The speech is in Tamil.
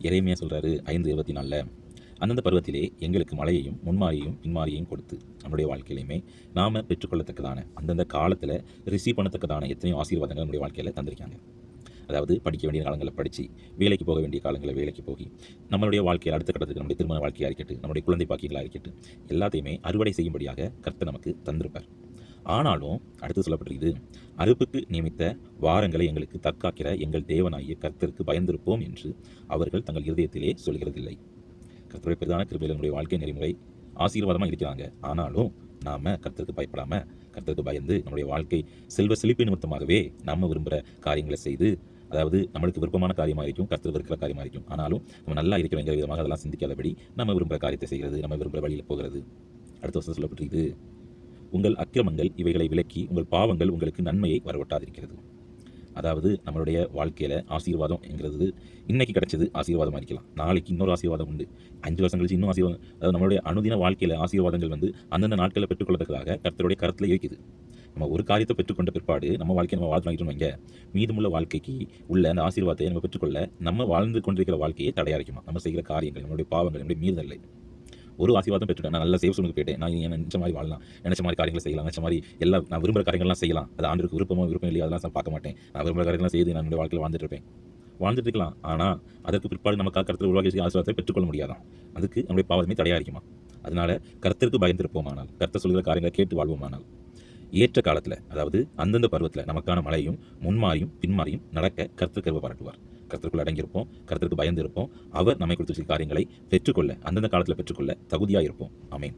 எரேமியா சொல்கிறாரு 5:24, அந்தந்த பருவத்திலே எங்களுக்கு மழையையும் முன்மாரியையும் பின்மாரியையும் கொடுத்து நம்முடைய வாழ்க்கையிலையுமே நாம் பெற்றுக்கொள்ளத்தக்கதான அந்தந்த காலத்தில் ரிசீவ் பண்ணத்தக்கதான எத்தனையோ ஆசீர்வாதங்கள் நம்முடைய வாழ்க்கையில் தந்திருக்காங்க. அதாவது படிக்க வேண்டிய காலங்களில் படித்து, வேலைக்கு போக வேண்டிய காலங்களில் வேலைக்கு போய், நம்மளுடைய வாழ்க்கையில் அடுத்த கட்டத்துக்கு நம்முடைய திருமண வாழ்க்கையாக இருக்கட்டும், நம்முடைய குழந்தை பாக்கியங்களாக இருக்கட்டும், எல்லாத்தையுமே அறுவடை செய்யும்படியாக கர்த்தர் நமக்கு தந்திருப்பார். ஆனாலும் அடுத்து சொல்லப்பட்டிருக்குது, அறுப்புக்கு நியமித்த வாரங்களை எங்களுக்கு தற்காக்கிற எங்கள் தேவனாகிய கர்த்தருக்கு பயந்திருப்போம் என்று அவர்கள் தங்கள் இருதயத்திலே சொல்கிறதில்லை. கர்த்தருடைய பிரதான கிருபையில் நம்முடைய வாழ்க்கை நெறிமுறை ஆசீர்வாதமாக இருக்கிறாங்க. ஆனாலும் நாம் கர்த்தருக்கு பயப்படாமல், கர்த்தருக்கு பயந்து நம்முடைய வாழ்க்கை செல்வ செழிப்பு நிமித்தமாகவே நம்ம விரும்புகிற காரியங்களை செய்து, அதாவது நம்மளுக்கு விருப்பமான காரியமாக இருக்கும், கர்த்தர் இருக்கிற காரியமாக இருக்கும். ஆனாலும் நம்ம நல்லா இருக்கிற விதமாக அதெல்லாம் சிந்திக்காதபடி நம்ம விரும்புகிற காரியத்தை செய்கிறது, நம்ம விரும்புகிற வழியில் போகிறது. அடுத்த வருஷம் சொல்லப்பட்டிருக்குது, உங்கள் அக்கிரமங்கள் இவைகளை விலக்கி உங்கள் பாவங்கள் உங்களுக்கு நன்மையை வரவட்டாதிருக்கிறது. அதாவது நம்மளுடைய வாழ்க்கையில் ஆசீர்வாதம் என்கிறது இன்னைக்கு கிடைச்சது ஆசீர்வாதமாக இருக்கலாம், நாளைக்கு இன்னொரு ஆசீர்வாதம் உண்டு, 5 வருஷம் கழிச்சு இன்னும் ஆசீர்வாதம். அதாவது நம்மளுடைய அனுதின வாழ்க்கையில் ஆசீர்வாதங்கள் அந்தந்த நாட்களில் பெற்றுக்கொள்வதற்காக கர்த்தருடைய கருத்தில் இருக்குது. நம்ம ஒரு காரியத்தை பெற்றுக்கொண்ட பிற்பாடு நம்ம வாழ்க்கையை நம்ம வாழ்ந்துட்டு வைங்க, மீதமுள்ள வாழ்க்கைக்கு உள்ள அந்த ஆசீர்வாதத்தை நம்ம பெற்றுக்கொள்ள நம்ம வாழ்ந்து கொண்டிருக்கிற வாழ்க்கையை தடையாரிக்குமா? நம்ம செய்கிற காரியங்கள், நம்மளுடைய பாவங்கள், நம்முடைய மீறுதல்லை. ஒரு ஆசீர்வாதம் பெற்றுட்டேன், நான் நல்ல சேவ் சொல்லுக்கு போயிட்டேன், நான் நினச்ச மாதிரி வாழலாம், நினச்ச மாதிரி காரியங்களை செய்யலாம், நினச்ச மாதிரி எல்லாம் நான் விரும்புகிற காரியங்கள்லாம் செய்யலாம், அது ஆண்டுக்கு விருப்பமோ விருப்பம் இல்லையா அதெல்லாம் நான் பார்க்க மாட்டேன், நான் விரும்புகிற காரியங்கள்லாம் செய்து நான் என்னுடைய வாழ்க்கையில் வாழ்ந்துட்டு இருக்கலாம். ஆனால் அதற்கு பிற்பாடு நம்ம கர்த்தர் உருவாக்கி ஆசீர்வாதத்தை பெற்றுக்கொள்ள முடியாதான்? அதுக்கு நம்முடைய பாவமே தடையாக இருக்குமா? அதனால கர்த்தருக்கு பயந்திருப்போமானால், கர்த்தர் சொல்கிற காரியங்களை கேட்டு வாழ்வோமானால், ஏற்ற காலத்தில், அதாவது அந்தந்த பருவத்தில் நமக்கான மழையும் முன்மாரியும் பின்மாரியும் நடக்க கர்த்தர் கிருபை பாராட்டுவார். கர்த்தருக்குள் அடங்கியிருப்போம், கர்த்தருக்கு பயந்து இருப்போம், அவர் நம்மை கொடுத்து காரியங்களை பெற்றுக்கொள்ள, அந்தந்த காலத்தில் பெற்றுக்கொள்ள தகுதியாக இருப்போம். ஆமென்.